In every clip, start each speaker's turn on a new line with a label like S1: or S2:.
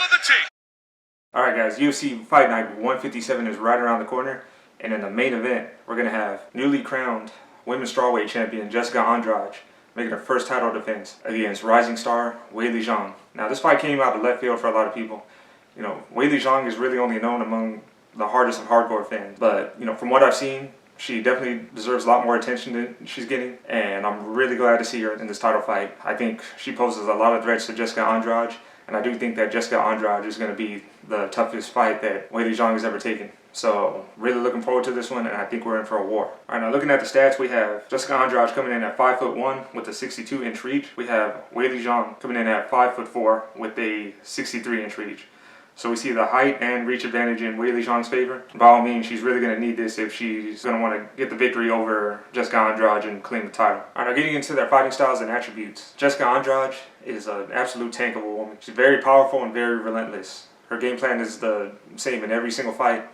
S1: of the tape.
S2: Alright guys, UFC Fight Night 157 is right around the corner, and in the main event, we're going to have newly crowned women's strawweight champion Jessica Andrade making her first title defense against rising star Weili Zhang. Now this fight came out of left field for a lot of people. You know, Weili Zhang is really only known among the hardest of hardcore fans, but you know, from what I've seen, she definitely deserves a lot more attention than she's getting, and I'm really glad to see her in this title fight. I think she poses a lot of threats to Jessica Andrade, and I do think that Jessica Andrade is going to be the toughest fight that Weili Zhang has ever taken. So really looking forward to this one, and I think we're in for a war. Alright, now looking at the stats, we have Jessica Andrade coming in at 5'1" with a 62-inch reach. We have Weili Zhang coming in at 5'4" with a 63-inch reach. So we see the height and reach advantage in Weili Zhang's favor. By all means, she's really going to need this if she's going to want to get the victory over Jessica Andrade and claim the title. Alright, now getting into their fighting styles and attributes. Jessica Andrade is an absolute tank of a woman. She's very powerful and very relentless. Her game plan is the same in every single fight.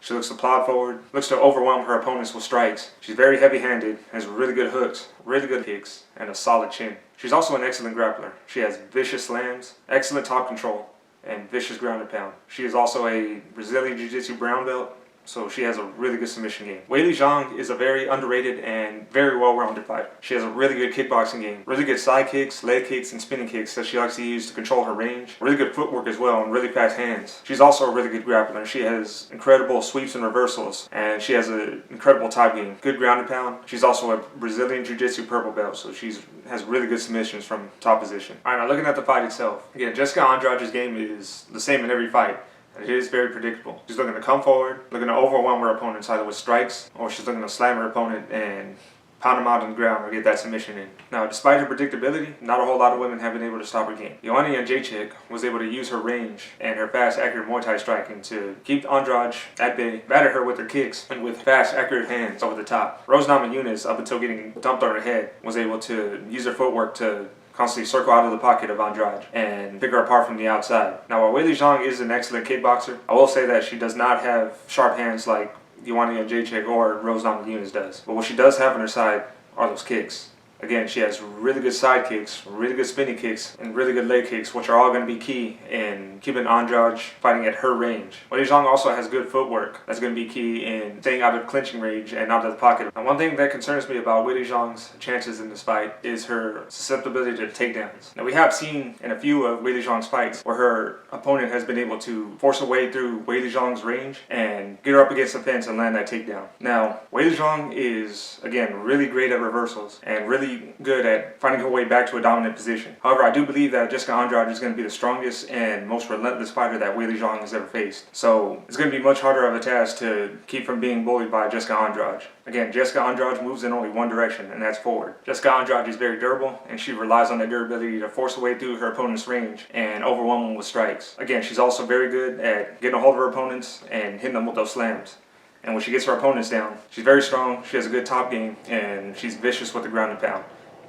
S2: She looks to plod forward, looks to overwhelm her opponents with strikes. She's very heavy-handed, has really good hooks, really good kicks, and a solid chin. She's also an excellent grappler. She has vicious slams, excellent top control, and vicious ground and pound. She is also a Brazilian Jiu-Jitsu brown belt, so she has a really good submission game. Weili Zhang is a very underrated and very well-rounded fighter. She has a really good kickboxing game, really good side kicks, leg kicks, and spinning kicks that she likes to use to control her range. Really good footwork as well, and really fast hands. She's also a really good grappler. She has incredible sweeps and reversals, and she has an incredible top game. Good ground and pound. She's also a Brazilian Jiu-Jitsu purple belt, so she has really good submissions from top position. Alright, now looking at the fight itself. Again, Jessica Andrade's game is the same in every fight. It is very predictable. She's looking to come forward, looking to overwhelm her opponents either with strikes, or she's looking to slam her opponent and pound him out on the ground or get that submission in. Now, despite her predictability, not a whole lot of women have been able to stop her game. Joanna Jędrzejczyk was able to use her range and her fast, accurate Muay Thai striking to keep Andrade at bay, batter her with her kicks and with fast, accurate hands over the top. Rose Namajunas, up until getting dumped on her head, was able to use her footwork to constantly circle out of the pocket of Andrade and pick her apart from the outside. Now, while Weili Zhang is an excellent kickboxer, I will say that she does not have sharp hands like Joanna Jędrzejczyk or Rose Namajunas does. But what she does have on her side are those kicks. Again, she has really good side kicks, really good spinning kicks, and really good leg kicks, which are all going to be key in keeping Andrade fighting at her range. Weili Zhang also has good footwork. That's going to be key in staying out of clinching range and out of the pocket. Now, one thing that concerns me about Weili Zhang's chances in this fight is her susceptibility to takedowns. Now, we have seen in a few of Weili Zhang's fights where her opponent has been able to force a way through Weili Zhang's range and get her up against the fence and land that takedown. Now, Weili Zhang is, again, really great at reversals and really good at finding her way back to a dominant position. However, I do believe that Jessica Andrade is going to be the strongest and most relentless fighter that Weili Zhang has ever faced. So it's going to be much harder of a task to keep from being bullied by Jessica Andrade. Again, Jessica Andrade moves in only one direction, and that's forward. Jessica Andrade is very durable, and she relies on that durability to force a way through her opponent's range and overwhelm them with strikes. Again, she's also very good at getting a hold of her opponents and hitting them with those slams. And when she gets her opponents down, she's very strong, she has a good top game, and she's vicious with the ground and pound.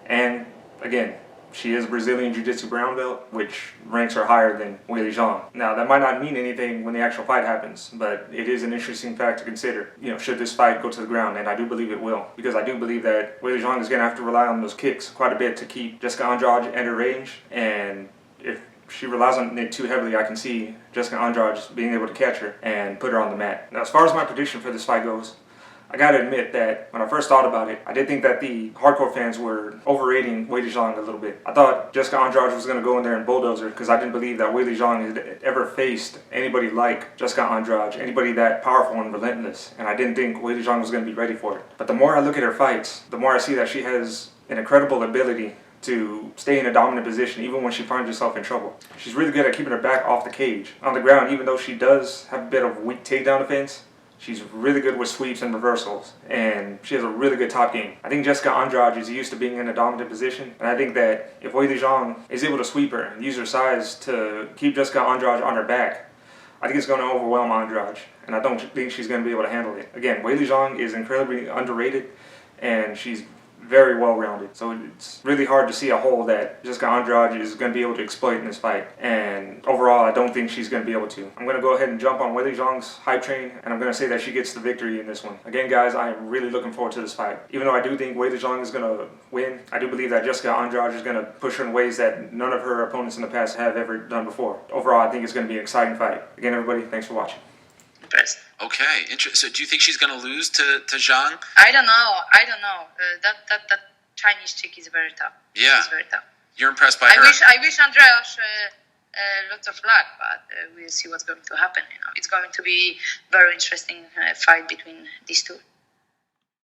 S2: And again, she is a Brazilian Jiu-Jitsu brown belt, which ranks her higher than Weili Zhang. Now, that might not mean anything when the actual fight happens, but it is an interesting fact to consider. You know, should this fight go to the ground, and I do believe it will, because I do believe that Weili Zhang is going to have to rely on those kicks quite a bit to keep Jessica Andrade at her range, and if she relies on it too heavily, I can see Jessica Andrade being able to catch her and put her on the mat. Now, as far as my prediction for this fight goes, I gotta admit that when I first thought about it, I did think that the hardcore fans were overrating Weili Zhang a little bit. I thought Jessica Andrade was gonna go in there and bulldoze her because I didn't believe that Weili Zhang had ever faced anybody like Jessica Andrade, anybody that powerful and relentless, and I didn't think Weili Zhang was gonna be ready for it. But the more I look at her fights, the more I see that she has an incredible ability to stay in a dominant position even when she finds herself in trouble. She's really good at keeping her back off the cage. On the ground, even though she does have a bit of weak takedown defense, she's really good with sweeps and reversals, and she has a really good top game. I think Jessica Andrade is used to being in a dominant position, and I think that if Weili Zhang is able to sweep her and use her size to keep Jessica Andrade on her back, I think it's going to overwhelm Andrade, and I don't think she's going to be able to handle it. Again, Weili Zhang is incredibly underrated, and she's very well-rounded. So it's really hard to see a hole that Jessica Andrade is going to be able to exploit in this fight. And overall, I don't think she's going to be able to. I'm going to go ahead and jump on Weili Zhang's hype train, and I'm going to say that she gets the victory in this one. Again, guys, I am really looking forward to this fight. Even though I do think Weili Zhang is going to win, I do believe that Jessica Andrade is going to push her in ways that none of her opponents in the past have ever done before. Overall, I think it's going to be an exciting fight. Again, everybody, thanks for watching.
S1: Okay, so do you think she's going to lose to Zhang?
S3: I don't know. That Chinese chick is very tough.
S1: Yeah,
S3: she's very tough.
S1: You're impressed by her.
S3: I wish Andreas lots of luck, but we'll see what's going to happen. It's going to be very interesting fight between these two.